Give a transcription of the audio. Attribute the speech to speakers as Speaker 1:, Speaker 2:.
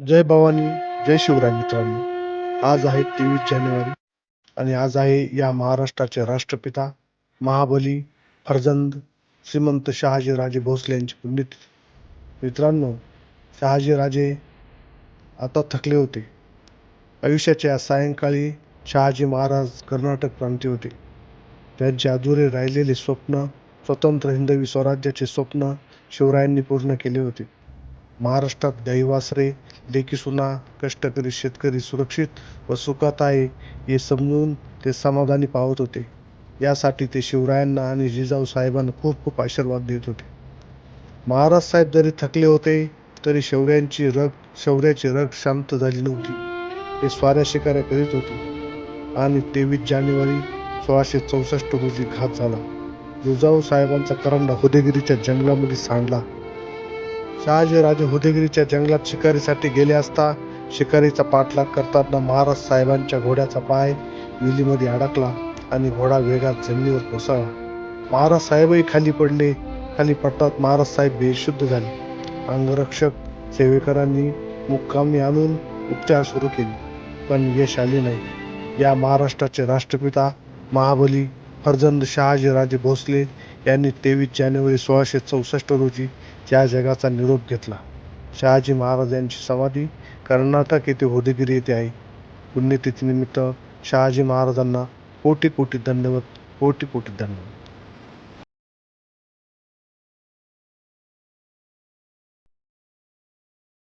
Speaker 1: जय भवानी, जय शिवराय मित्रांनो. आज आहे 23 जानेवारी आणि आज आहे या महाराष्ट्राचे राष्ट्रपिता, महाबली, फर्जंद, श्रीमंत शहाजीराजे भोसले यांची पुण्यतिथी. मित्रांनो, शहाजीराजे आता थकले होते. आयुष्याच्या सायंकाळी शहाजी महाराज कर्नाटक प्रांती होते. त्यांचे अधुरे राहिलेले स्वप्न, स्वतंत्र हिंदवी स्वराज्याचे स्वप्न शिवरायांनी पूर्ण केले होते. महाराष्ट्रात गाई-वासरे, लेकी-सुना, कष्टकरी शेतकरी सुरक्षित व सुखात आहे हे समजून ते समाधानी पावत होते. यासाठी ते शिवरायांना आणि जिजाऊ साहेबांना खूप खूप आशीर्वाद देत होते. महाराज साहेब जरी थकले होते तरी शौर्याची रग शांत झाली नव्हती. ते स्वाऱ्या शिकाऱ्या करीत होते आणि 23 जानेवारी 1664 रोजी घात झाला. जिजाऊ साहेबांचा करंडा उदयगिरीच्या जंगलामध्ये सांडला. शहाजीराजे उदयगिरीच्या जंगलात शिकारीसाठी गेले असता शिकारीचा पाठलाग करताना महाराज साहेबांच्या घोड्याचा पाय विलीमध्ये अडकला आणि घोडा वेगात जमिनीवर कोसळला. महाराज साहेबही खाली पडले. खाली पडतात महाराज साहेब बेशुद्ध झाले. अंगरक्षक सेवेकरांनी मुक्कामी आणून उपचार सुरू केले, पण यश आले नाही. या महाराष्ट्राचे राष्ट्रपिता, महाबली, फर्जंद शहाजीराजे भोसले यांनी 23 जानेवारी 1664 रोजी या जगाचा निरोप घेतला. शहाजी महाराज यांची समाधी कर्नाटक येथे उदयगिरी येथे आहे. पुण्यतिथीनिमित्त शहाजी महाराजांना कोटी कोटी धन्यवाद. कोटी कोटी धन्यवाद.